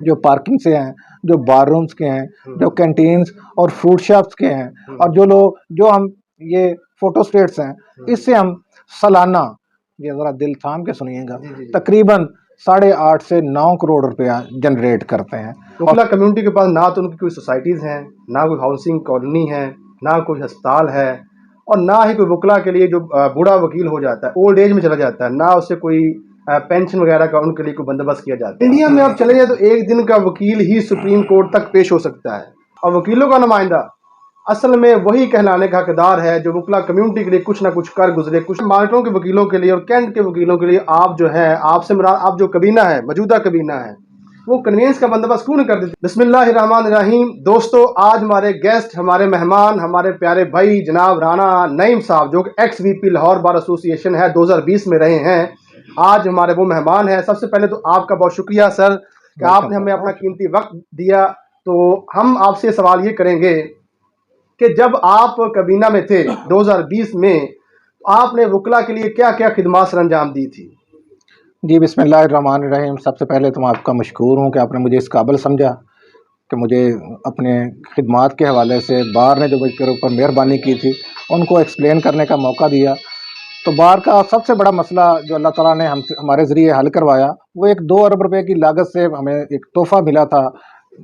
جو پارکنگ سے ہیں، جو بار رومز کے ہیں، جو کینٹینز اور فوڈ شاپس کے ہیں، اور جو ہم یہ فوٹو اسٹیٹس ہیں، اس سے ہم سالانہ، یہ ذرا دل تھام کے سنیے گا، تقریباً 8.5 سے 9 کروڑ روپیہ جنریٹ کرتے ہیں۔ وکلا کمیونٹی کے پاس نہ تو ان کی کوئی سوسائٹیز ہیں، نہ کوئی ہاؤسنگ کالونی ہے، نہ کوئی ہسپتال ہے، اور نہ ہی کوئی وکلا کے لیے جو بوڑھا وکیل ہو جاتا ہے، اولڈ ایج میں چلا جاتا ہے، نہ اسے کوئی پینشن وغیرہ کا ان کے لیے کوئی بندوبست کیا جاتا ہے۔ انڈیا میں آپ چلے جائیں تو ایک دن کا وکیل ہی سپریم کورٹ تک پیش ہو سکتا ہے، اور وکیلوں کا نمائندہ اصل میں وہی کہلانے کا حقدار ہے جو وکلا کمیونٹی کے لیے کچھ نہ کچھ کر گزرے۔ کچھ مارکیٹوں کے وکیلوں کے لیے اور کینٹ کے وکیلوں کے لیے آپ جو ہے، آپ سے مراد آپ جو کابینہ ہے، موجودہ کابینہ ہے، وہ کنوینس کا بندوبست کیوں نہیں کر دیتے؟ بسم اللہ الرحمن الرحیم۔ دوستو، آج ہمارے گیسٹ، ہمارے مہمان، ہمارے پیارے بھائی جناب رانا نعیم صاحب، جو کہ ایکس وی پی لاہور بار ایسوسی ایشن ہے، 2020 میں رہے ہیں، آج ہمارے وہ مہمان ہیں۔ سب سے پہلے تو آپ کا بہت شکریہ سر کہ آپ نے ہمیں اپنا قیمتی وقت دیا۔ تو ہم آپ سے سوال یہ کریں گے کہ جب آپ کابینہ میں تھے 2020 میں، آپ نے وکلا کے لیے کیا کیا خدمات سر انجام دی تھی؟ جی، بسم اللہ الرحمن الرحیم۔ سب سے پہلے تو میں آپ کا مشکور ہوں کہ آپ نے مجھے اس قابل سمجھا کہ مجھے اپنے خدمات کے حوالے سے بار نے جو میرے اوپر مہربانی کی تھی ان کو ایکسپلین کرنے کا موقع دیا۔ تو بار کا سب سے بڑا مسئلہ جو اللہ تعالیٰ نے ہمارے ذریعے حل کروایا، وہ ایک 2 ارب روپے کی لاگت سے ہمیں ایک تحفہ ملا تھا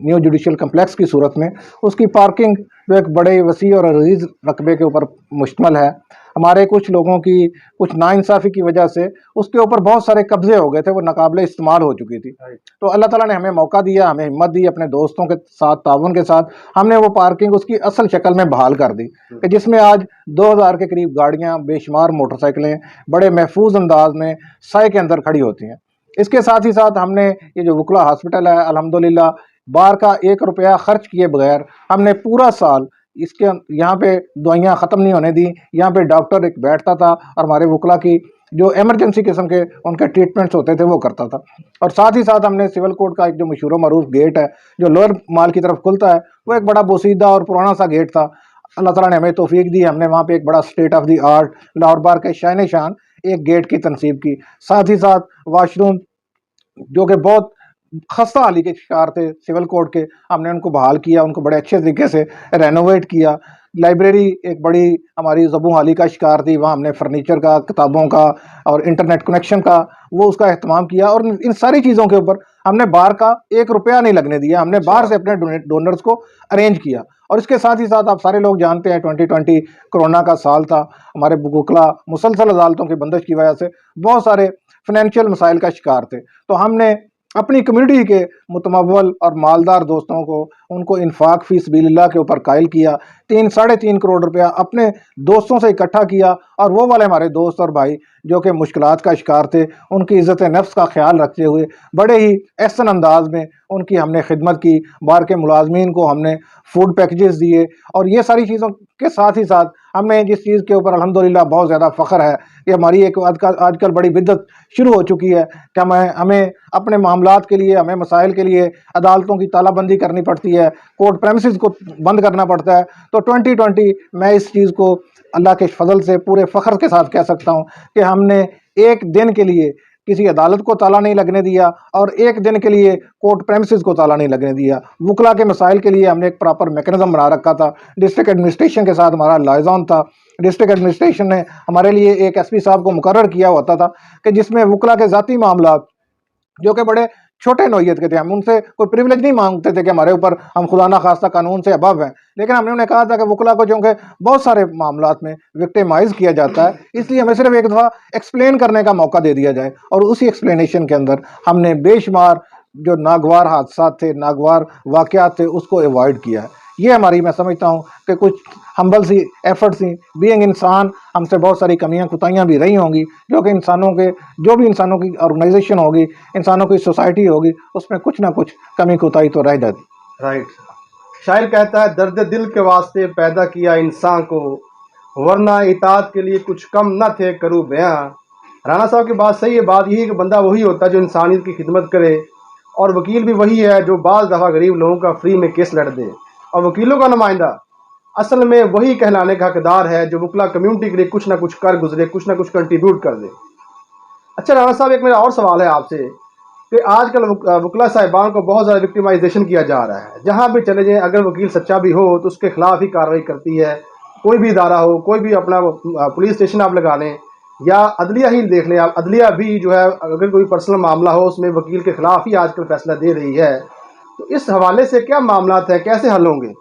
نیو جوڈیشل کمپلیکس کی صورت میں۔ اس کی پارکنگ جو ایک بڑے وسیع اور عزیز رقبے کے اوپر مشتمل ہے، ہمارے کچھ لوگوں کی کچھ ناانصافی کی وجہ سے اس کے اوپر بہت سارے قبضے ہو گئے تھے، وہ ناقابل استعمال ہو چکی تھی۔ تو اللہ تعالیٰ نے ہمیں موقع دیا، ہمیں ہمت دی، اپنے دوستوں کے ساتھ تعاون کے ساتھ ہم نے وہ پارکنگ اس کی اصل شکل میں بحال کر دی، کہ جس میں آج 2000 کے قریب گاڑیاں، بے شمار موٹر سائیکلیں بڑے محفوظ انداز میں سائے کے اندر کھڑی ہوتی ہیں۔ اس کے ساتھ ہی ساتھ ہم نے یہ جو وکلا ہاسپٹل ہے، الحمدللہ بار کا 1 روپیہ خرچ کیے بغیر ہم نے پورا سال اس کے یہاں پہ دوائیاں ختم نہیں ہونے دی۔ یہاں پہ ڈاکٹر ایک بیٹھتا تھا اور ہمارے وکلا کی جو ایمرجنسی قسم کے ان کے ٹریٹمنٹس ہوتے تھے وہ کرتا تھا۔ اور ساتھ ہی ساتھ ہم نے سول کوڈ کا ایک جو مشہور و معروف گیٹ ہے جو لوئر مال کی طرف کھلتا ہے، وہ ایک بڑا بوسیدہ اور پرانا سا گیٹ تھا۔ اللہ تعالیٰ نے ہمیں توفیق دی، ہم نے وہاں پہ ایک بڑا state of the art Lahore bar کے شان شان ایک گیٹ کی تنصیب کی۔ ساتھ ہی ساتھ واش روم جو کہ بہت خستہ حالی کے شکار تھے سول کوڈ کے، ہم نے ان کو بحال کیا، ان کو بڑے اچھے طریقے سے رینوویٹ کیا۔ لائبریری ایک بڑی ہماری زبوں حالی کا شکار تھی، وہاں ہم نے فرنیچر کا، کتابوں کا اور انٹرنیٹ کنیکشن کا وہ اس کا اہتمام کیا، اور ان ساری چیزوں کے اوپر ہم نے بار کا 1 روپیہ نہیں لگنے دیا، ہم نے باہر سے اپنے ڈونرز کو ارینج کیا۔ اور اس کے ساتھ ہی ساتھ آپ سارے لوگ جانتے ہیں 2020 کرونا کا سال تھا، ہمارے وکلا مسلسل عدالتوں کی بندش کی وجہ سے بہت سارے فنینشیل مسائل کا شکار تھے۔ تو ہم نے اپنی کمیونٹی کے متمول اور مالدار دوستوں کو ان کو انفاق فی سبیل اللہ کے اوپر قائل کیا، 3.5 کروڑ روپیہ اپنے دوستوں سے اکٹھا کیا، اور وہ والے ہمارے دوست اور بھائی جو کہ مشکلات کا شکار تھے، ان کی عزت نفس کا خیال رکھتے ہوئے بڑے ہی احسن انداز میں ان کی ہم نے خدمت کی۔ بار کے ملازمین کو ہم نے فوڈ پیکیجز دیے، اور یہ ساری چیزوں کے ساتھ ہی ساتھ ہم نے جس چیز کے اوپر الحمدللہ بہت زیادہ فخر ہے کہ ہماری ایک آج کل بڑی بدعت شروع ہو چکی ہے کہ ہمیں اپنے معاملات کے لیے، ہمیں مسائل کے لیے عدالتوں کی تالہ بندی کرنی پڑتی ہے، کورٹ پریمسز کو بند کرنا پڑتا ہے۔ تو 2020 میں اس چیز کو اللہ کے فضل سے پورے فخر کے ساتھ کہہ سکتا ہوں کہ ہم نے ایک دن کے لیے کسی عدالت کو تالا نہیں لگنے دیا، اور ایک دن کے لیے کورٹ پریمسز کو تالا نہیں لگنے دیا۔ وکلا کے مسائل کے لیے ہم نے ایک پراپر میکنزم بنا رکھا تھا، ڈسٹرکٹ ایڈمنسٹریشن کے ساتھ ہمارا لائزون تھا۔ ڈسٹرکٹ ایڈمنسٹریشن نے ہمارے لیے ایک ایس پی صاحب کو مقرر کیا ہوتا تھا کہ جس میں وکلا کے ذاتی معاملات جو کہ بڑے چھوٹے نوعیت کے تھے، ہم ان سے کوئی پریولیج نہیں مانگتے تھے کہ ہمارے اوپر ہم خدا نہ خواستہ قانون سے ابو ہیں، لیکن ہم نے انہیں کہا تھا کہ وکلا کو چونکہ بہت سارے معاملات میں وکٹیمائز کیا جاتا ہے، اس لیے ہمیں صرف ایک دفعہ ایکسپلین کرنے کا موقع دے دیا جائے، اور اسی ایکسپلینیشن کے اندر ہم نے بے شمار جو ناگوار حادثات تھے، ناگوار واقعات تھے، اس کو ایوائڈ کیا ہے۔ یہ ہماری، میں سمجھتا ہوں کہ کچھ ہمبل سی ایفرٹ سی، بینگ انسان ہم سے بہت ساری کمیاں کوتاہیاں بھی رہی ہوں گی، جو کہ جو بھی انسانوں کی آرگنائزیشن ہوگی، انسانوں کی سوسائٹی ہوگی، اس میں کچھ نہ کچھ کمی کوتاہی تو رہ جاتی۔ رائٹ۔ شاعر کہتا ہے درد دل کے واسطے پیدا کیا انسان کو، ورنہ اطاعت کے لیے کچھ کم نہ تھے کروں بیاں۔ رانا صاحب کی بات صحیح ہے، بات یہی ہے کہ بندہ وہی ہوتا ہے جو انسانیت کی خدمت کرے، اور وکیل بھی وہی ہے جو بعض دفعہ غریب لوگوں کا فری میں کیس لڑ دے، اور وکیلوں کا نمائندہ اصل میں وہی کہلانے کا حقدار ہے جو وکلا کمیونٹی کے لیے کچھ نہ کچھ کر گزرے، کچھ نہ کچھ کنٹریبیوٹ کر دے۔ اچھا رانا صاحب، ایک میرا اور سوال ہے آپ سے کہ آج کل وکلا صاحبان کو بہت زیادہ وکٹمائزیشن کیا جا رہا ہے. جہاں بھی چلے جائیں اگر وکیل سچا بھی ہو تو اس کے خلاف ہی کارروائی کرتی ہے. کوئی بھی ادارہ ہو, کوئی بھی اپنا پولیس اسٹیشن آپ لگا لیں یا عدلیہ ہی دیکھ لیں آپ, عدلیہ بھی جو ہے اگر کوئی پرسنل معاملہ ہو اس میں وکیل کے خلاف ہی آج کل فیصلہ دے رہی ہے. تو اس حوالے سے کیا معاملات ہیں, کیسے حل ہوں گے؟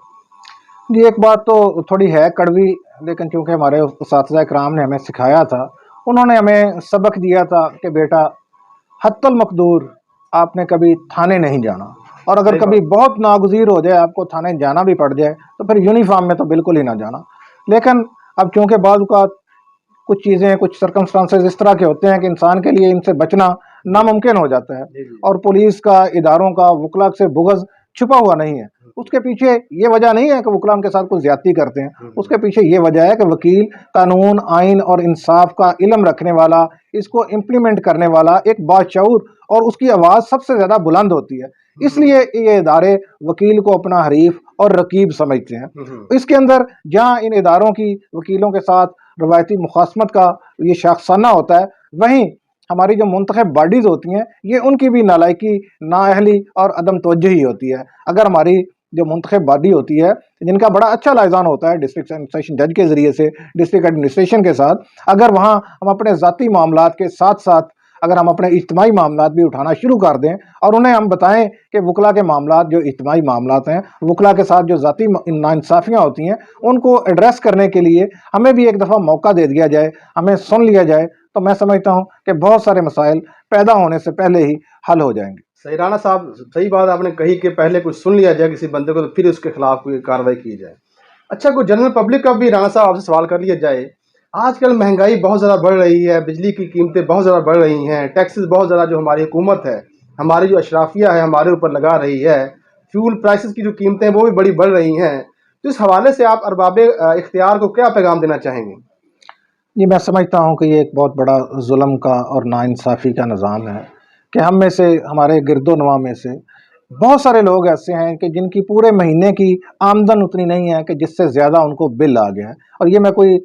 جی ایک بات تو تھوڑی ہے کڑوی، لیکن چونکہ ہمارے اساتذہ کرام نے ہمیں سکھایا تھا، انہوں نے ہمیں سبق دیا تھا کہ بیٹا حتی المقدور آپ نے کبھی تھانے نہیں جانا، اور اگر صحیح کبھی بات. بہت ناگزیر ہو جائے آپ کو تھانے جانا بھی پڑ جائے تو پھر یونیفارم میں تو بالکل ہی نہ جانا. لیکن اب چونکہ بعض اوقات کچھ چیزیں، کچھ سرکمسٹانسز اس طرح کے ہوتے ہیں کہ انسان کے لیے ان سے بچنا ناممکن ہو جاتا ہے، جی جی. اور پولیس کا، اداروں کا، وکلا سے بغض چھپا ہوا نہیں ہے. اس کے پیچھے یہ وجہ نہیں ہے کہ وکلا ان کے ساتھ کچھ زیادتی کرتے ہیں، اس کے پیچھے یہ وجہ ہے کہ وکیل قانون، آئین اور انصاف کا علم رکھنے والا، اس کو امپلیمنٹ کرنے والا ایک باشعور، اور اس کی آواز سب سے زیادہ بلند ہوتی ہے. اس لیے یہ ادارے وکیل کو اپنا حریف اور رقیب سمجھتے ہیں. اس کے اندر جہاں ان اداروں کی وکیلوں کے ساتھ روایتی مخاصمت کا یہ شاخسانہ ہوتا ہے، وہیں ہماری جو منتخب باڈیز ہوتی ہیں یہ ان کی بھی نالائکی، نااہلی اور عدم توجہی ہوتی ہے. اگر ہماری جو منتخب باڈی ہوتی ہے جن کا بڑا اچھا لائزان ہوتا ہے ڈسٹرکٹ سیشن جج کے ذریعے سے، ڈسٹرکٹ ایڈمنسٹریشن کے ساتھ، اگر وہاں ہم اپنے ذاتی معاملات کے ساتھ ساتھ اگر ہم اپنے اجتماعی معاملات بھی اٹھانا شروع کر دیں اور انہیں ہم بتائیں کہ وکلا کے معاملات جو اجتماعی معاملات ہیں، وکلا کے ساتھ جو ذاتی ناانصافیاں ہوتی ہیں ان کو ایڈریس کرنے کے لیے ہمیں بھی ایک دفعہ موقع دے دیا جائے، ہمیں سن لیا جائے، تو میں سمجھتا ہوں کہ بہت سارے مسائل پیدا ہونے سے پہلے ہی حل ہو جائیں گے. صحیح رانا صاحب، صحیح بات آپ نے کہی کہ پہلے کچھ سن لیا جائے کسی بندے کو تو پھر اس کے خلاف کوئی کارروائی کی جائے. اچھا، کوئی جنرل پبلک کا بھی رانا صاحب آپ سے سوال کر لیا جائے. آج کل مہنگائی بہت زیادہ بڑھ رہی ہے، بجلی کی قیمتیں بہت زیادہ بڑھ رہی ہیں، ٹیکسز بہت زیادہ جو ہماری حکومت ہے، ہماری جو اشرافیہ ہے ہمارے اوپر لگا رہی ہے، فیول پرائسز کی جو قیمتیں وہ بھی بڑی بڑھ رہی ہیں. تو اس حوالے سے آپ ارباب اختیار کو کیا پیغام دینا چاہیں گے؟ جی میں سمجھتا ہوں کہ یہ ایک بہت بڑا ظلم کا اور ناانصافی کا نظام ہے کہ ہم میں سے، ہمارے گرد و نواح میں سے بہت سارے لوگ ایسے ہیں کہ جن کی پورے مہینے کی آمدن اتنی نہیں ہے کہ جس سے زیادہ ان کو بل آ گیا ہے. اور یہ میں کوئی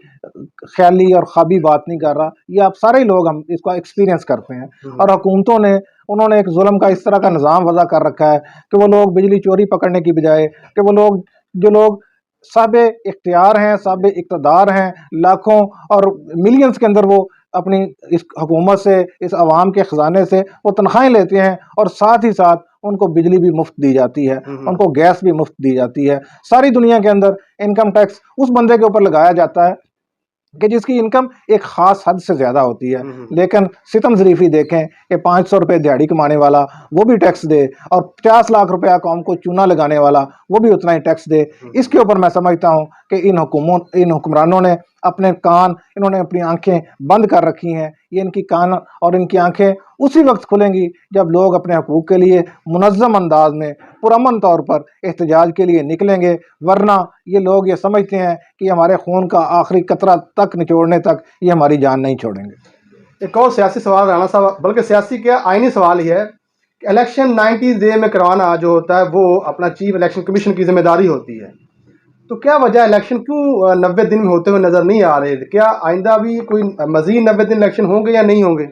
خیالی اور خوابی بات نہیں کر رہا، یہ آپ سارے لوگ ہم اس کو ایکسپیرینس کرتے ہیں. اور حکومتوں نے، انہوں نے ایک ظلم کا اس طرح کا نظام وضع کر رکھا ہے کہ وہ لوگ بجلی چوری پکڑنے کی بجائے، کہ وہ لوگ جو لوگ صاحب اختیار ہیں، صاحب اقتدار ہیں، لاکھوں اور ملینز کے اندر وہ اپنی اس حکومت سے، اس عوام کے خزانے سے وہ تنخواہیں لیتے ہیں، اور ساتھ ہی ساتھ ان کو بجلی بھی مفت دی جاتی ہے، ان کو گیس بھی مفت دی جاتی ہے. ساری دنیا کے اندر انکم ٹیکس اس بندے کے اوپر لگایا جاتا ہے کہ جس کی انکم ایک خاص حد سے زیادہ ہوتی ہے. لیکن ستم ظریفی دیکھیں کہ 500 روپے دیہڑی کمانے والا وہ بھی ٹیکس دے، اور 50 لاکھ روپیہ قوم کو چونا لگانے والا وہ بھی اتنا ہی ٹیکس دے. اس کے اوپر میں سمجھتا ہوں کہ ان حکمرانوں نے اپنے کان، انہوں نے اپنی آنکھیں بند کر رکھی ہیں. یہ ان کی کان اور ان کی آنکھیں اسی وقت کھلیں گی جب لوگ اپنے حقوق کے لیے منظم انداز میں پرامن طور پر احتجاج کے لیے نکلیں گے. ورنہ یہ لوگ یہ سمجھتے ہیں کہ ہمارے خون کا آخری قطرہ تک نچوڑنے تک یہ ہماری جان نہیں چھوڑیں گے. ایک اور سیاسی سوال رانا صاحب، بلکہ سیاسی کیا، آئینی سوال ہی ہے کہ الیکشن 90 ڈے میں کروانا جو ہوتا ہے وہ اپنا چیف الیکشن کمیشن کی ذمہ داری ہوتی ہے. تو کیا وجہ الیکشن کیوں 90 دن میں ہوتے ہوئے نظر نہیں آ رہے؟ کیا آئندہ بھی کوئی مزید 90 دن الیکشن ہوں گے یا نہیں ہوں گے؟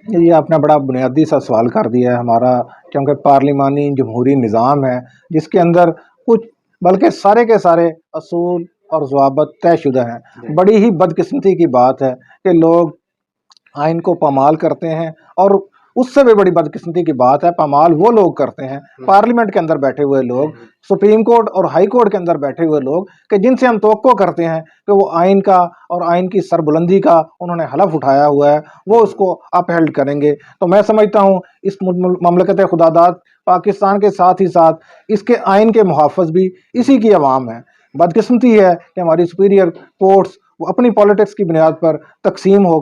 یہ آپ نے بڑا بنیادی سا سوال کر دیا ہے ہمارا، کیونکہ پارلیمانی جمہوری نظام ہے جس کے اندر کچھ، بلکہ سارے کے سارے اصول اور ضوابط طے شدہ ہیں. بڑی ہی بدقسمتی کی بات ہے کہ لوگ آئین کو پامال کرتے ہیں، اور اس سے بھی بڑی بدقسمتی کی بات ہے پامال وہ لوگ کرتے ہیں، پارلیمنٹ کے اندر بیٹھے ہوئے لوگ، سپریم کورٹ اور ہائی کورٹ کے اندر بیٹھے ہوئے لوگ، کہ جن سے ہم توقع کرتے ہیں کہ وہ آئین کا اور آئین کی سربلندی کا انہوں نے حلف اٹھایا ہوا ہے، وہ اس کو اپ ہیلڈ کریں گے. تو میں سمجھتا ہوں اس مملکت خداداد پاکستان کے ساتھ ہی ساتھ اس کے آئین کے محافظ بھی اسی کی عوام ہیں. بدقسمتی ہے کہ ہماری سپیریئر کورٹس وہ اپنی پالیٹکس کی بنیاد پر تقسیم ہو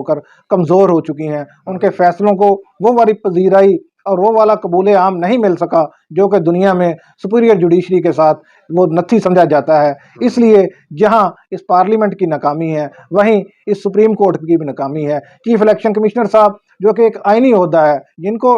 کر کمزور ہو چکی ہیں. ان کے فیصلوں کو وہ والی پذیرائی اور وہ والا قبول عام نہیں مل سکا جو کہ دنیا میں سپیریئر جوڈیشری کے ساتھ وہ نتھی سمجھا جاتا ہے. اس لیے جہاں اس پارلیمنٹ کی ناکامی ہے وہیں اس سپریم کورٹ کی بھی ناکامی ہے. چیف الیکشن کمشنر صاحب جو کہ ایک آئینی عہدہ ہے، جن کو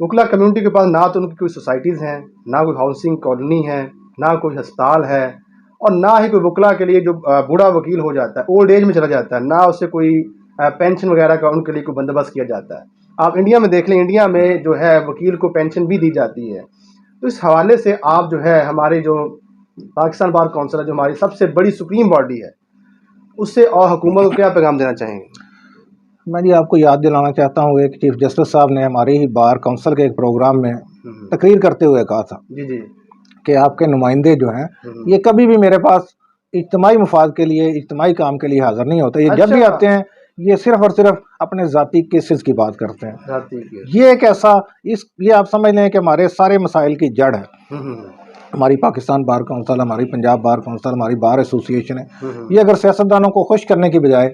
وکلا کمیونٹی کے پاس نہ تو ان کی کوئی سوسائٹیز ہیں، نہ کوئی ہاؤسنگ کالونی ہے، نہ کوئی ہسپتال ہے، اور نہ ہی کوئی وکلا کے لیے جو بوڑھا وکیل ہو جاتا ہے، اولڈ ایج میں چلا جاتا ہے، نہ اس سے کوئی پینشن وغیرہ کا ان کے لیے کوئی بندوبست کیا جاتا ہے۔ آپ انڈیا میں دیکھ لیں، انڈیا میں جو ہے وکیل کو پینشن بھی دی جاتی ہے۔ تو اس حوالے سے آپ جو ہے ہمارے جو پاکستان بار کونسل ہے، جو ہماری سب سے بڑی سپریم باڈی ہے، اس سے اور حکومت کو کیا پیغام دینا چاہیں گے؟ میں جی آپ کو یاد دلانا چاہتا ہوں، ایک چیف جسٹس صاحب نے ہماری ہی بار کونسل کے ایک پروگرام میں تقریر کرتے ہوئے کہا تھا جی جی کہ آپ کے نمائندے جو ہیں یہ کبھی بھی میرے پاس اجتماعی مفاد کے لیے، اجتماعی کام کے لیے حاضر نہیں ہوتے۔ یہ جب بھی اچھا، آتے ہیں یہ صرف اور صرف اپنے ذاتی کیسز کی بات کرتے ہیں۔ ذاتی کی یہ ایک ایسا یہ آپ سمجھ لیں کہ ہمارے سارے مسائل کی جڑ ہے۔ ہماری پاکستان بار کونسل، ہماری پنجاب بار کونسل، ہماری بار ایسوسی ایشن ہے، یہ اگر سیاستدانوں کو خوش کرنے کی بجائے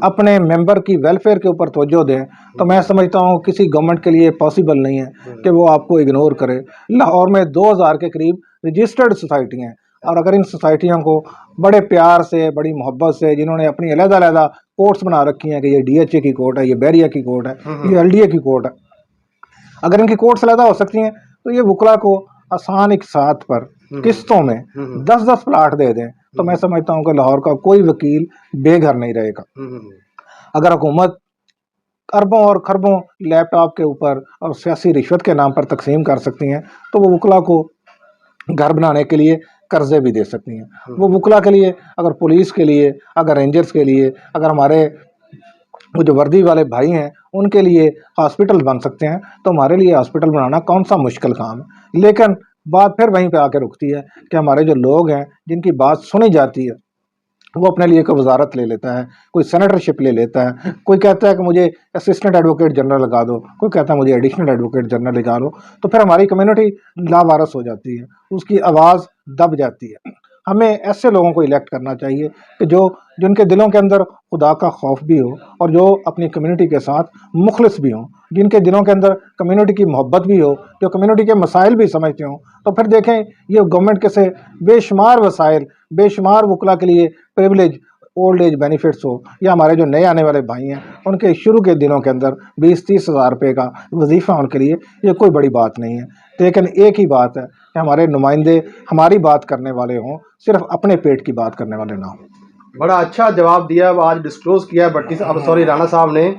اپنے ممبر کی ویلفیئر کے اوپر توجہ دیں تو میں سمجھتا ہوں کسی گورنمنٹ کے لیے پاسبل نہیں ہے کہ وہ آپ کو اگنور کرے۔ لاہور میں 2000 کے قریب رجسٹرڈ سوسائٹی ہیں، اور اگر ان سوسائٹیوں کو بڑے پیار سے، بڑی محبت سے، جنہوں نے اپنی علیحدہ علیحدہ کورٹس بنا رکھی ہیں کہ یہ ڈی ایچ اے کی کورٹ ہے، یہ بیریا کی کورٹ ہے، یہ ایل ڈی اے کی کورٹ ہے، اگر ان کی کورٹس علیحدہ ہو سکتی ہیں تو یہ وکلا کو آسان ایک ساتھ پر قسطوں میں 10-10 پلاٹ دے دیں تو میں سمجھتا ہوں کہ لاہور کا کوئی وکیل بے گھر نہیں رہے گا۔ اگر حکومت اربوں اور خربوں لیپ ٹاپ کے اوپر اور سیاسی رشوت کے نام پر تقسیم کر سکتی ہیں تو وہ وکلا کو گھر بنانے کے لیے قرضے بھی دے سکتی ہیں۔ وہ وکلا کے لیے، اگر پولیس کے لیے، اگر رینجرز کے لیے، اگر ہمارے وہ جو وردی والے بھائی ہیں ان کے لیے ہاسپٹل بن سکتے ہیں تو ہمارے لیے ہاسپٹل بنانا کون سا مشکل کام ہے۔ لیکن بات پھر وہیں پہ آ کے رکتی ہے کہ ہمارے جو لوگ ہیں جن کی بات سنی جاتی ہے وہ اپنے لیے کوئی وزارت لے لیتا ہے، کوئی سینیٹرشپ لے لیتا ہے، کوئی کہتا ہے کہ مجھے اسسٹنٹ ایڈوکیٹ جنرل لگا دو، کوئی کہتا ہے مجھے ایڈیشنل ایڈوکیٹ جنرل لگا دو، تو پھر ہماری کمیونٹی لاوارث ہو جاتی ہے، اس کی آواز دب جاتی ہے۔ ہمیں ایسے لوگوں کو الیکٹ کرنا چاہیے کہ جن کے دلوں کے اندر خدا کا خوف بھی ہو اور جو اپنی کمیونٹی کے ساتھ مخلص بھی ہوں، جن کے دلوں کے اندر کمیونٹی کی محبت بھی ہو، جو کمیونٹی کے مسائل بھی سمجھتے ہوں۔ تو پھر دیکھیں یہ گورنمنٹ کے سے بے شمار وسائل، بے شمار وکلا کے لیے پریولیج، اولڈ ایج بینیفٹس ہو، یا ہمارے جو نئے آنے والے بھائی ہیں ان کے شروع کے دنوں کے اندر 20-30 ہزار روپے کا وظیفہ ان کے لیے یہ کوئی بڑی بات نہیں ہے۔ لیکن ایک ہی بات ہے کہ ہمارے نمائندے ہماری بات کرنے والے ہوں، صرف اپنے پیٹ کی بات کرنے والے نہ ہوں۔ بڑا اچھا جواب دیا وہ آج ڈسکلوز کیا ہے بٹی صاحب، رانا صاحب نے،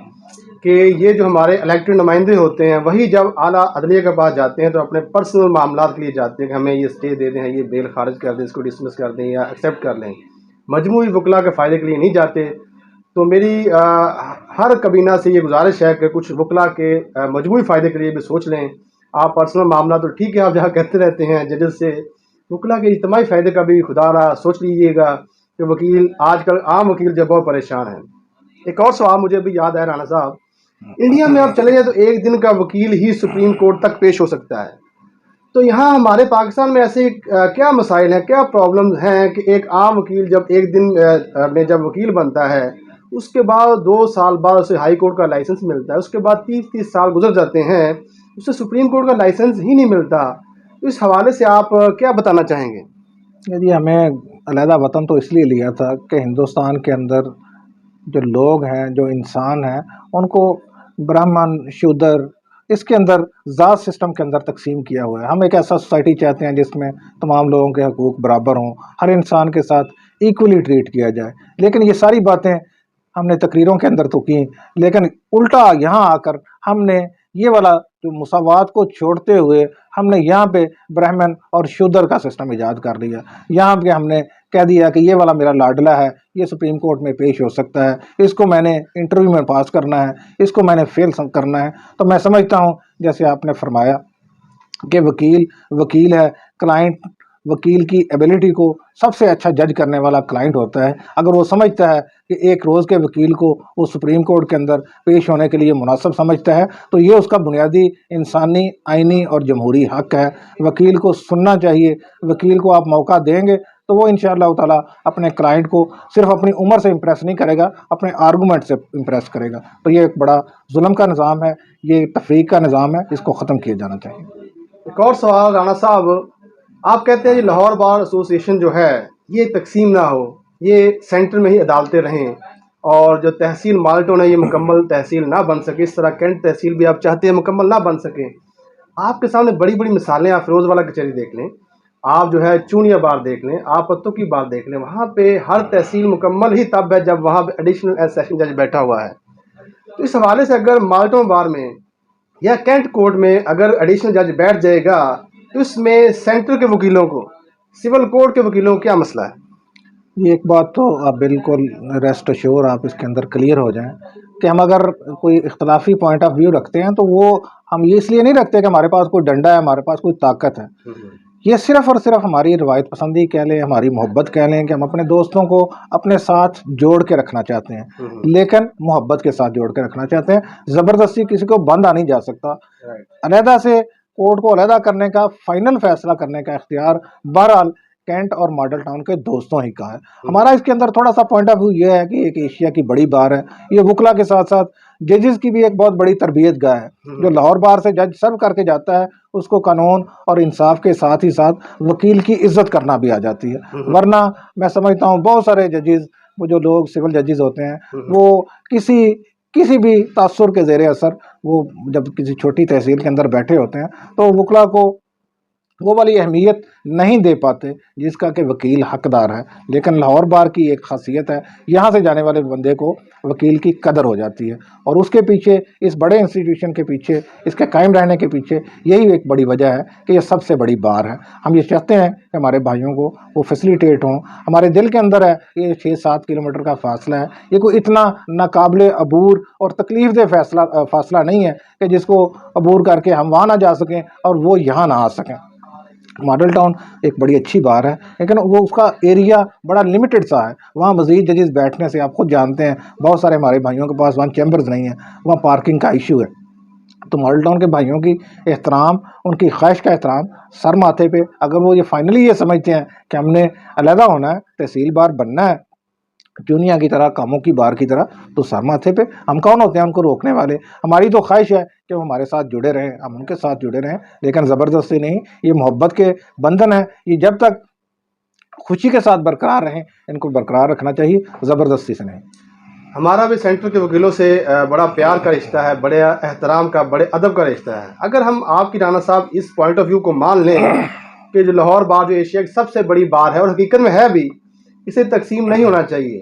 کہ یہ جو ہمارے الیکٹڈ نمائندے ہوتے ہیں وہی جب اعلیٰ عدلیہ کے پاس جاتے ہیں تو اپنے پرسنل معاملات کے لیے جاتے ہیں کہ ہمیں یہ اسٹے دے دیں، یہ بیل خارج کر دیں، اس کو ڈسمس کر دیں یا ایکسیپٹ کر لیں، مجموعی وکلا کے فائدے کے لیے نہیں جاتے۔ تو میری ہر کابینہ سے یہ گزارش ہے کہ کچھ وکلا کے مجموعی فائدے کے لیے بھی سوچ لیں۔ آپ پرسنل معاملات تو ٹھیک ہے، آپ جہاں کہتے رہتے ہیں ججز سے، وکلا کے اجتماعی فائدے کا بھی خدا را سوچ لیجیے گا کہ وکیل آج کل عام وکیل جب بہت پریشان ہیں۔ ایک اور سوال مجھے بھی یاد ہے رانا صاحب، انڈیا میں آپ چلے جائیں تو ایک دن کا وکیل ہی سپریم کورٹ تک پیش ہو سکتا ہے، تو یہاں ہمارے پاکستان میں ایسے کیا مسائل ہیں، کیا پرابلمز ہیں کہ ایک عام وکیل جب ایک دن میں جب وکیل بنتا ہے اس کے بعد 2 سال بعد اسے ہائی کورٹ کا لائسنس ملتا ہے، اس کے بعد 30 سال گزر جاتے ہیں اسے سپریم کورٹ کا لائسنس ہی نہیں ملتا، تو اس حوالے سے آپ کیا بتانا چاہیں گے؟ جی ہمیں علیحدہ وطن تو اس لیے لیا تھا کہ ہندوستان کے اندر جو لوگ ہیں، جو انسان ہیں، ان کو برہمن، شودر، اس کے اندر ذات سسٹم کے اندر تقسیم کیا ہوا ہے۔ ہم ایک ایسا سوسائٹی چاہتے ہیں جس میں تمام لوگوں کے حقوق برابر ہوں، ہر انسان کے ساتھ ایکولی ٹریٹ کیا جائے۔ لیکن یہ ساری باتیں ہم نے تقریروں کے اندر تو کی، لیکن الٹا یہاں آ کر ہم نے یہ والا جو مساوات کو چھوڑتے ہوئے ہم نے یہاں پہ برہمن اور شودر کا سسٹم ایجاد کر لیا۔ یہاں پہ ہم نے کہہ دیا کہ یہ والا میرا لاڈلا ہے، یہ سپریم کورٹ میں پیش ہو سکتا ہے، اس کو میں نے انٹرویو میں پاس کرنا ہے، اس کو میں نے فیل کرنا ہے۔ تو میں سمجھتا ہوں جیسے آپ نے فرمایا کہ وکیل ہے، کلائنٹ، وکیل کی ایبلٹی کو سب سے اچھا جج کرنے والا کلائنٹ ہوتا ہے۔ اگر وہ سمجھتا ہے کہ ایک روز کے وکیل کو وہ سپریم کورٹ کے اندر پیش ہونے کے لیے مناسب سمجھتا ہے تو یہ اس کا بنیادی انسانی، آئینی اور جمہوری حق ہے۔ وکیل کو سننا چاہیے، وکیل کو آپ موقع دیں گے تو وہ انشاءاللہ تعالیٰ اپنے کلائنٹ کو صرف اپنی عمر سے امپریس نہیں کرے گا، اپنے آرگومنٹ سے امپریس کرے گا۔ تو یہ ایک بڑا ظلم کا نظام ہے، یہ تفریق کا نظام ہے، اس کو ختم کیا جانا چاہیے۔ ایک اور سوال رانا صاحب، آپ کہتے ہیں یہ لاہور بار ایسوسی ایشن جو ہے یہ تقسیم نہ ہو، یہ سینٹر میں ہی عدالتیں رہیں، اور جو تحصیل مالٹون ہے یہ مکمل تحصیل نہ بن سکے، اس طرح کینٹ تحصیل بھی آپ چاہتے ہیں مکمل نہ بن سکے، آپ کے سامنے بڑی بڑی مثالیں، آپ فیروز والا کچہری دیکھ لیں، آپ جو ہے چونیا بار دیکھ لیں، آپ پتوں کی بار دیکھ لیں، وہاں پہ ہر تحصیل مکمل ہی تب ہے جب وہاں پہ ایڈیشنل سیشن جج بیٹھا ہوا ہے. تو اس حوالے سے اگر مالٹون بار میں یا کینٹ کورٹ میں اگر ایڈیشنل جج بیٹھ جائے گا تو اس میں سینٹر کے وکیلوں کو، سول کورٹ کے وکیلوں کو کیا مسئلہ ہے؟ یہ ایک بات تو آپ بالکل ریسٹ اشور آپ اس کے اندر کلیئر ہو جائیں کہ ہم اگر کوئی اختلافی پوائنٹ آف ویو رکھتے ہیں تو وہ ہم یہ اس لیے نہیں رکھتے کہ ہمارے پاس کوئی ڈنڈا ہے، ہمارے پاس کوئی طاقت ہے. یہ صرف اور صرف ہماری روایت پسندی کہہ لیں، ہماری محبت کہہ لیں کہ ہم اپنے دوستوں کو اپنے ساتھ جوڑ کے رکھنا چاہتے ہیں، لیکن محبت کے ساتھ جوڑ کے رکھنا چاہتے ہیں. زبردستی کسی کو باندھا نہیں جا سکتا. علیحدہ سے کورٹ کو علیحدہ کرنے کا، فائنل فیصلہ کرنے کا اختیار بہرحال کینٹ اور ماڈل ٹاؤن کے دوستوں ہی کا ہے. ہمارا اس کے اندر تھوڑا سا پوائنٹ آف ویو یہ ہے کہ ایک ایشیا کی بڑی بار ہے، یہ وکلا کے ساتھ ساتھ ججز کی بھی ایک بہت بڑی تربیت گاہ ہے. جو لاہور بار سے جج سرو کر کے جاتا ہے اس کو قانون اور انصاف کے ساتھ ہی ساتھ وکیل کی عزت کرنا بھی آ جاتی ہے. ورنہ میں سمجھتا ہوں بہت سارے ججز، وہ جو لوگ سول ججز ہوتے ہیں، وہ کسی بھی تاثر کے زیر اثر وہ جب کسی چھوٹی تحصیل کے اندر بیٹھے ہوتے ہیں تو وکلا کو وہ والی اہمیت نہیں دے پاتے جس کا کہ وکیل حقدار ہے. لیکن لاہور بار کی ایک خاصیت ہے، یہاں سے جانے والے بندے کو وکیل کی قدر ہو جاتی ہے، اور اس کے پیچھے، اس بڑے انسٹیٹیوشن کے پیچھے، اس کے قائم رہنے کے پیچھے یہی ایک بڑی وجہ ہے کہ یہ سب سے بڑی بار ہے. ہم یہ چاہتے ہیں کہ ہمارے بھائیوں کو وہ فیسیلیٹیٹ ہوں. ہمارے دل کے اندر ہے یہ 6-7 کلومیٹر کا فاصلہ ہے، یہ کوئی اتنا ناقابل عبور اور تکلیف دہ فاصلہ نہیں ہے کہ جس کو عبور کر کے ہم وہاں نہ جا سکیں اور وہ یہاں نہ آ سکیں. ماڈل ٹاؤن ایک بڑی اچھی بار ہے، لیکن وہ اس کا ایریا بڑا لمیٹڈ سا ہے. وہاں مزید ججز بیٹھنے سے آپ خود جانتے ہیں بہت سارے ہمارے بھائیوں کے پاس وہاں چیمبرز نہیں ہیں، وہاں پارکنگ کا ایشو ہے. تو ماڈل ٹاؤن کے بھائیوں کی احترام، ان کی خواہش کا احترام سر ماتھے پہ. اگر وہ یہ فائنلی یہ سمجھتے ہیں کہ ہم نے علیحدہ ہونا ہے، تحصیل بار بننا ہے چونیا کی طرح، کاموں کی بار کی طرح، تو سر ماتھے پہ. ہم کون ہوتے ہیں ان کو روکنے والے؟ ہماری تو خواہش ہے کہ وہ ہمارے ساتھ جڑے رہیں، ہم ان کے ساتھ جڑے رہیں، لیکن زبردستی نہیں. یہ محبت کے بندھن ہیں، یہ جب تک خوشی کے ساتھ برقرار رہیں ان کو برقرار رکھنا چاہیے، زبردستی سے نہیں. ہمارا بھی سینٹر کے وکیلوں سے بڑا پیار کا رشتہ ہے، بڑے احترام کا، بڑے ادب کا رشتہ ہے. اگر ہم آپ کی رانا صاحب اس پوائنٹ آف ویو کو مان لیں کہ جو لاہور بار جو ایشیا کی سب سے بڑی بار ہے اور حقیقت میں ہے بھی، اسے تقسیم نہیں ہونا چاہیے،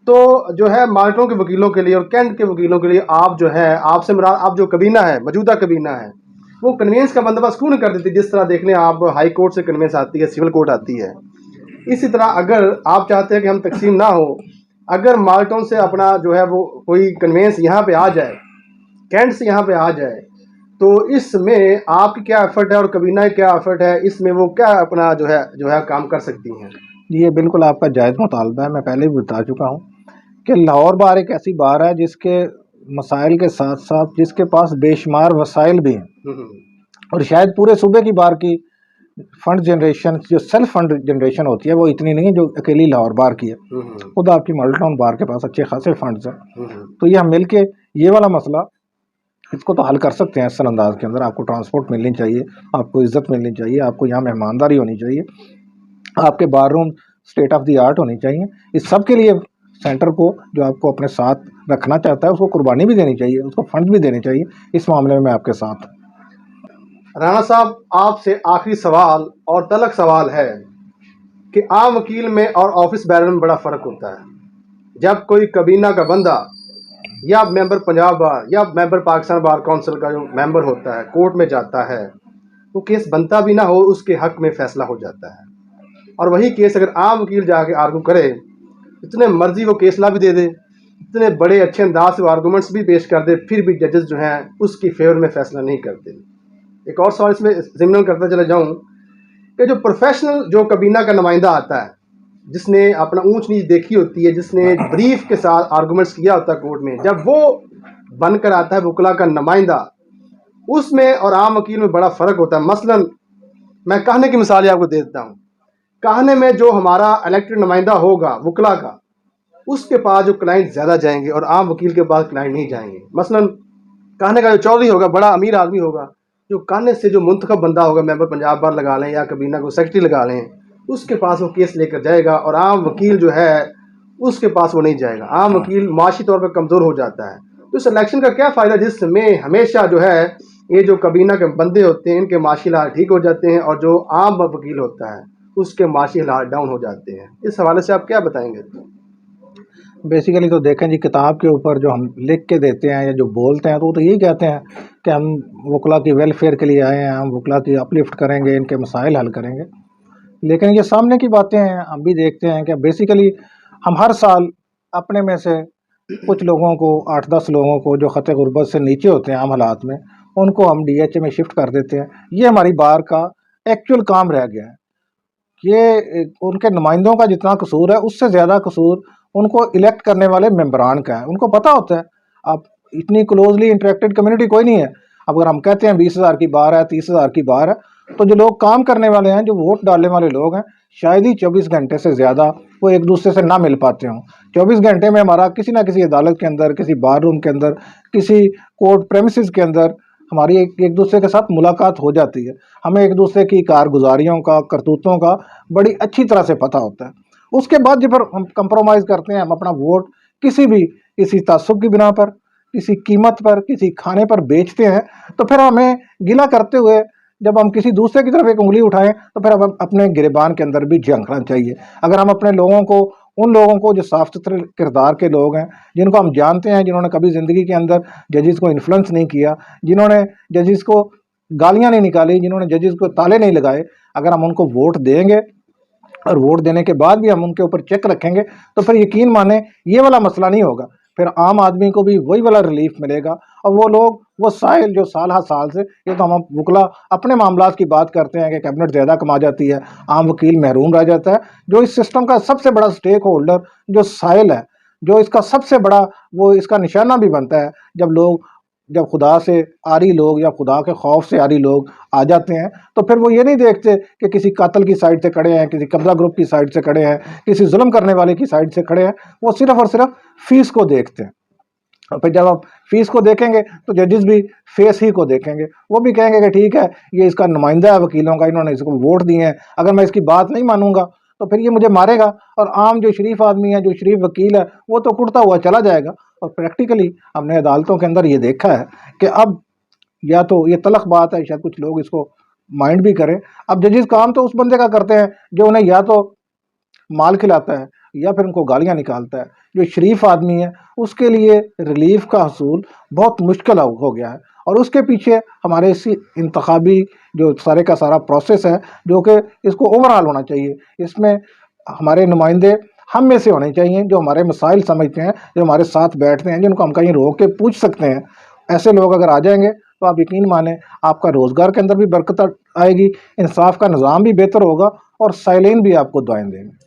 تو جو ہے مالٹوں کے وکیلوں کے لیے اور کینٹ کے وکیلوں کے لیے آپ جو ہے، آپ سے مراد آپ جو کابینہ ہے، موجودہ کابینہ ہے، وہ کنوینس کا بندوبست کیوں نہیں کر دیتی؟ جس طرح دیکھ لیں آپ ہائی کورٹ سے کنوینس آتی ہے، سول کورٹ آتی ہے. اسی طرح اگر آپ چاہتے ہیں کہ ہم تقسیم نہ ہو، اگر مالٹون سے اپنا جو ہے وہ کوئی کنوینس یہاں پہ آ جائے، کینٹ سے یہاں پہ آ جائے، تو اس میں آپ کی کیا ایفرٹ ہے اور کابینہ کی کیا ایفرٹ ہے؟ اس میں وہ کیا اپنا جو ہے کام کر سکتی ہیں؟ یہ بالکل آپ کا جائز مطالبہ ہے. میں پہلے بھی بتا چکا ہوں کہ لاہور بار ایک ایسی بار ہے جس کے مسائل کے ساتھ ساتھ جس کے پاس بے شمار وسائل بھی ہیں، اور شاید پورے صوبے کی بار کی فنڈ جنریشن، جو سیلف فنڈ جنریشن ہوتی ہے، وہ اتنی نہیں ہے جو اکیلی لاہور بار کی ہے. خود آپ کی ماڈل ٹاؤن بار کے پاس اچھے خاصے فنڈز ہیں. تو یہ ہم مل کے یہ والا مسئلہ اس کو تو حل کر سکتے ہیں اس انداز کے اندر. آپ کو ٹرانسپورٹ ملنی چاہیے، آپ کو عزت ملنی چاہیے، آپ کو یہاں مہمانداری ہونی چاہیے، آپ کے بار روم اسٹیٹ آف دی آرٹ ہونی چاہیے. اس سب کے لیے سینٹر کو، جو آپ کو اپنے ساتھ رکھنا چاہتا ہے، اس کو قربانی بھی دینی چاہیے، اس کو فنڈ بھی دینے چاہیے. اس معاملے میں آپ کے ساتھ. رانا صاحب، آپ سے آخری سوال اور تلخ سوال ہے کہ عام وکیل میں اور آفس بیرر میں بڑا فرق ہوتا ہے. جب کوئی کابینہ کا بندہ یا ممبر پنجاب بار یا ممبر پاکستان بار کونسل کا جو ممبر ہوتا ہے کورٹ میں جاتا ہے، وہ کیس بنتا بھی نہ ہو اس کے حق میں فیصلہ ہو جاتا ہے. اور وہی کیس اگر عام وکیل جا کے آرگو کرے، اتنے مرضی وہ کیس لا بھی دے دے، اتنے بڑے اچھے انداز سے وہ آرگومنٹس بھی پیش کر دے، پھر بھی ججز جو ہیں اس کی فیور میں فیصلہ نہیں کرتے. ایک اور سوال اس میں ضمن کرتا چلا جاؤں کہ جو پروفیشنل جو کابینہ کا نمائندہ آتا ہے، جس نے اپنا اونچ نیچ دیکھی ہوتی ہے، جس نے بریف کے ساتھ آرگومنٹس کیا ہوتا ہے کورٹ میں، جب وہ بن کر آتا ہے وکلا کا نمائندہ، اس میں اور عام وکیل میں بڑا فرق ہوتا ہے. مثلا میں کہنے کی مثال آپ کو دے دیتا ہوں. کہنے میں جو ہمارا الیکٹڈ نمائندہ ہوگا وکلا کا، اس کے پاس جو کلائنٹ زیادہ جائیں گے اور عام وکیل کے پاس کلائنٹ نہیں جائیں گے. مثلا کہنے کا جو چودھری ہوگا، بڑا امیر آدمی ہوگا، جو کہنے سے جو منتخب بندہ ہوگا، ممبر پنجاب بار لگا لیں یا کابینہ کو سیکرٹری لگا لیں، اس کے پاس وہ کیس لے کر جائے گا، اور عام وکیل جو ہے اس کے پاس وہ نہیں جائے گا. عام وکیل معاشی طور پہ کمزور ہو جاتا ہے. تو اس الیکشن کا کیا فائدہ جس میں ہمیشہ جو ہے یہ جو کابینہ کے بندے ہوتے ہیں ان کے معاشی حالات ٹھیک ہو جاتے ہیں، اور جو عام وکیل ہوتا ہے اس کے معاشی حالات ڈاؤن ہو جاتے ہیں. اس حوالے سے آپ کیا بتائیں گے؟ بیسیکلی تو دیکھیں جی، کتاب کے اوپر جو ہم لکھ کے دیتے ہیں یا جو بولتے ہیں تو وہ تو یہی کہتے ہیں کہ ہم وکلا کی ویلفیئر کے لیے آئے ہیں، ہم وکلا کی اپلفٹ کریں گے، ان کے مسائل حل کریں گے. لیکن یہ سامنے کی باتیں ہیں. ہم بھی دیکھتے ہیں کہ بیسیکلی ہم ہر سال اپنے میں سے کچھ لوگوں کو 8-10 لوگوں کو جو خط غربت سے نیچے ہوتے ہیں عام حالات میں، ان کو ہم ڈی ایچ اے میں شفٹ کر دیتے ہیں. یہ ہماری بار کا ایکچوئل کام رہ گیا ہے. یہ ان کے نمائندوں کا جتنا قصور ہے اس سے زیادہ قصور ان کو الیکٹ کرنے والے ممبران کا ہے. ان کو پتہ ہوتا ہے. اب اتنی کلوزلی انٹریکٹڈ کمیونٹی کوئی نہیں ہے. اگر ہم کہتے ہیں 20,000 کی بار ہے، 30,000 کی بار ہے، تو جو لوگ کام کرنے والے ہیں، جو ووٹ ڈالنے والے لوگ ہیں، شاید ہی 24 گھنٹے سے زیادہ وہ ایک دوسرے سے نہ مل پاتے ہوں. 24 گھنٹے میں ہمارا کسی نہ کسی عدالت کے اندر، کسی بار روم کے اندر، کسی کورٹ پریمیسز کے اندر ہماری ایک دوسرے کے ساتھ ملاقات ہو جاتی ہے. ہمیں ایک دوسرے کی کارگزاریوں کا، کرتوتوں کا بڑی اچھی طرح سے پتہ ہوتا ہے. اس کے بعد جب ہم کمپرومائز کرتے ہیں، ہم اپنا ووٹ کسی تعصب کی بنا پر، کسی قیمت پر، کسی کھانے پر بیچتے ہیں، تو پھر ہمیں گلہ کرتے ہوئے جب ہم کسی دوسرے کی طرف ایک انگلی اٹھائیں تو پھر ہم اپنے گریبان کے اندر بھی جھنکنا چاہیے. اگر ہم اپنے لوگوں کو، ان لوگوں کو جو صاف ستھرے کردار کے لوگ ہیں، جن کو ہم جانتے ہیں، جنہوں نے کبھی زندگی کے اندر ججز کو انفلوئنس نہیں کیا، جنہوں نے ججز کو گالیاں نہیں نکالی، جنہوں نے ججز کو تالے نہیں لگائے، اگر ہم ان کو ووٹ دیں گے اور ووٹ دینے کے بعد بھی ہم ان کے اوپر چیک رکھیں گے تو پھر یقین مانیں یہ والا مسئلہ نہیں ہوگا. پھر عام آدمی کو بھی وہی والا ریلیف ملے گا. اور وہ لوگ، وہ سائل جو سال ہر سال سے، یہ تو ہم وکلا اپنے معاملات کی بات کرتے ہیں کہ کیبنٹ زیادہ کما جاتی ہے، عام وکیل محروم رہ جاتا ہے. جو اس سسٹم کا سب سے بڑا سٹیک ہولڈر جو سائل ہے، جو اس کا سب سے بڑا، وہ اس کا نشانہ بھی بنتا ہے جب خدا سے آری لوگ یا خدا کے خوف سے آری لوگ آ جاتے ہیں، تو پھر وہ یہ نہیں دیکھتے کہ کسی قاتل کی سائڈ سے کھڑے ہیں، کسی قبضہ گروپ کی سائڈ سے کھڑے ہیں، کسی ظلم کرنے والے کی سائڈ سے کھڑے ہیں. وہ صرف اور صرف فیس کو دیکھتے ہیں. اور پھر جب آپ فیس کو دیکھیں گے تو ججز بھی فیس ہی کو دیکھیں گے. وہ بھی کہیں گے کہ ٹھیک ہے، یہ اس کا نمائندہ ہے وکیلوں کا، انہوں نے اس کو ووٹ دیے ہیں، اگر میں اس کی بات نہیں مانوں گا تو پھر یہ مجھے مارے گا. اور عام جو شریف آدمی ہے، جو شریف وکیل ہے، وہ تو کٹتا ہوا چلا جائے گا. اور پریکٹیکلی ہم نے عدالتوں کے اندر یہ دیکھا ہے کہ اب، یا تو یہ تلخ بات ہے، شاید کچھ لوگ اس کو مائنڈ بھی کریں، اب ججز کام تو اس بندے کا کرتے ہیں جو انہیں یا تو مال کھلاتا ہے یا پھر ان کو گالیاں نکالتا ہے. جو شریف آدمی ہے اس کے لیے ریلیف کا حصول بہت مشکل ہو گیا ہے. اور اس کے پیچھے ہمارے اسی انتخابی جو سارے کا سارا پروسیس ہے، جو کہ اس کو اوور آل ہونا چاہیے. اس میں ہمارے نمائندے ہم میں سے ہونے چاہیے جو ہمارے مسائل سمجھتے ہیں، جو ہمارے ساتھ بیٹھتے ہیں، جن کو ہم کہیں روک کے پوچھ سکتے ہیں. ایسے لوگ اگر آ جائیں گے تو آپ یقین مانیں آپ کا روزگار کے اندر بھی برکت آئے گی، انصاف کا نظام بھی بہتر ہوگا، اور سائلین بھی آپ کو دعائیں دیں گے.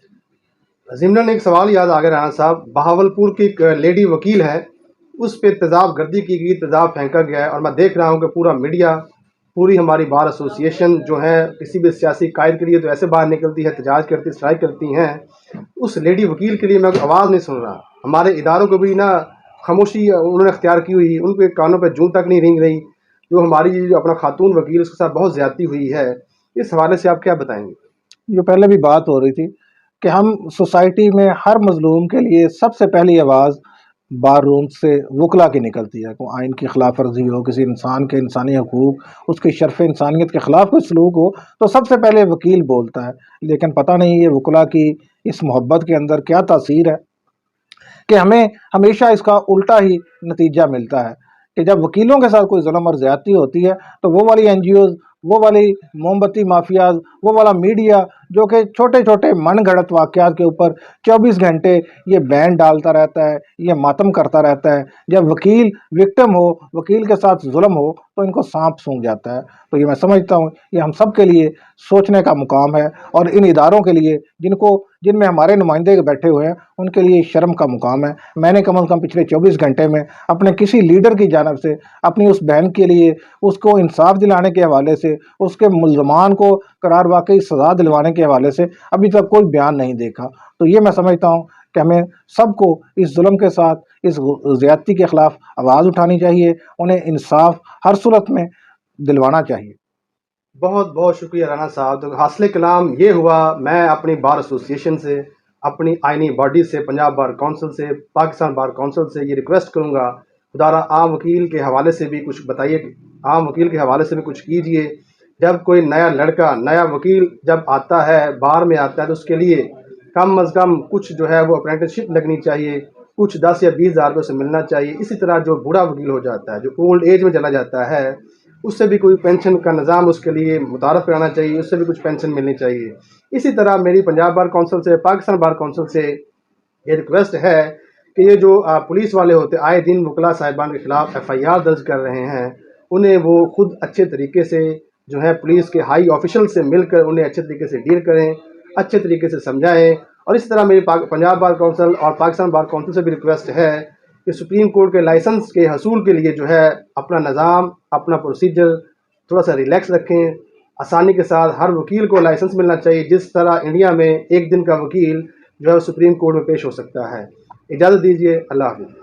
ضمن ایک سوال یاد آ گیا رانا صاحب، بہاولپور کی ایک لیڈی وکیل ہے، اس پہ تیزاب گردی کی گئی، تیزاب پھینکا گیا ہے، اور میں دیکھ رہا ہوں کہ پورا میڈیا، پوری ہماری بار ایسوسیشن جو ہے کسی بھی سیاسی قائد کے لیے تو ایسے باہر نکلتی ہے، احتجاج کرتی، اسٹرائک کرتی ہیں. اس لیڈی وکیل کے لیے میں آواز نہیں سن رہا. ہمارے اداروں کو بھی نا خاموشی انہوں نے اختیار کی ہوئی، ان کے کانوں پہ جوں تک نہیں رینگ رہی. جو ہماری جو اپنا خاتون وکیل، اس کے ساتھ بہت زیادتی ہوئی ہے. اس حوالے سے آپ کیا بتائیں گے؟ جو پہلے بھی بات ہو رہی تھی کہ ہم سوسائٹی میں ہر مظلوم کے لیے سب سے پہلی آواز بار روم سے وکلا کی نکلتی ہے. کوئی آئین کی خلاف ورزی ہو، کسی انسان کے انسانی حقوق، اس کی شرف انسانیت کے خلاف کوئی سلوک ہو، تو سب سے پہلے وکیل بولتا ہے. لیکن پتہ نہیں یہ وکلا کی اس محبت کے اندر کیا تاثیر ہے کہ ہمیں ہمیشہ اس کا الٹا ہی نتیجہ ملتا ہے کہ جب وکیلوں کے ساتھ کوئی ظلم اور زیادتی ہوتی ہے تو وہ والی این جی اوز، وہ والی موم بتی مافیاز، وہ والا میڈیا جو کہ چھوٹے چھوٹے من گھڑت واقعات کے اوپر 24 گھنٹے یہ بین ڈالتا رہتا ہے، یہ ماتم کرتا رہتا ہے. جب وکیل وکٹم ہو، وکیل کے ساتھ ظلم ہو، تو ان کو سانپ سونگ جاتا ہے. تو یہ میں سمجھتا ہوں یہ ہم سب کے لیے سوچنے کا مقام ہے، اور ان اداروں کے لیے جن میں ہمارے نمائندے بیٹھے ہوئے ہیں، ان کے لیے شرم کا مقام ہے. میں نے کم از کم پچھلے 24 گھنٹے میں اپنے کسی لیڈر کی جانب سے اپنی اس بہن کے لیے، اس کو انصاف دلانے کے حوالے سے، اس کے ملزمان کو قرار واقعی سزا دلوانے کے حوالے سے ابھی تک کوئی بیان نہیں دیکھا. تو یہ میں سمجھتا ہوں کہ ہمیں سب کو اس ظلم کے ساتھ، اس زیادتی کے خلاف آواز اٹھانی چاہیے، انہیں انصاف ہر صورت میں دلوانا چاہیے. بہت بہت شکریہ رانا صاحب. تو حاصل کلام یہ ہوا، میں اپنی بار ایسوسیشن سے، اپنی آئینی باڈی سے، پنجاب بار کونسل سے، پاکستان بار کونسل سے یہ ریکویسٹ کروں گا، خدا را عام وکیل کے حوالے سے بھی کچھ بتائیے. عام وکیل کے حوالے سے بھی کچھ کیجیے. جب کوئی نیا لڑکا نیا وکیل جب آتا ہے بار میں آتا ہے تو اس کے لیے کم از کم کچھ جو ہے وہ اپرینٹسشپ لگنی چاہیے, کچھ 10 یا 20 ہزار روپے سے ملنا چاہیے. اسی طرح جو بوڑھا وکیل ہو جاتا ہے, جو اولڈ ایج میں چلا جاتا ہے, اس سے بھی کوئی پینشن کا نظام اس کے لیے متعارف کرانا چاہیے, اس سے بھی کچھ پینشن ملنی چاہیے. اسی طرح میری پنجاب بار کونسل سے, پاکستان بار کونسل سے یہ ریکویسٹ ہے کہ یہ جو پولیس والے ہوتے آئے دن وکلا صاحبان کے خلاف FIR درج کر رہے ہیں, انہیں وہ خود اچھے طریقے سے جو ہے پولیس کے ہائی آفیشل سے مل کر انہیں اچھے طریقے سے ڈیل کریں, اچھے طریقے سے سمجھائیں. اور اس طرح میری پنجاب بار کونسل اور پاکستان بار کونسل سے بھی ریکویسٹ ہے کہ سپریم کورٹ کے لائسنس کے حصول کے لیے جو ہے اپنا نظام, اپنا پروسیجر تھوڑا سا ریلیکس رکھیں. آسانی کے ساتھ ہر وکیل کو لائسنس ملنا چاہیے, جس طرح انڈیا میں ایک دن کا وکیل جو ہے سپریم کورٹ میں پیش ہو سکتا ہے. اجازت دیجیے, اللہ حافظ.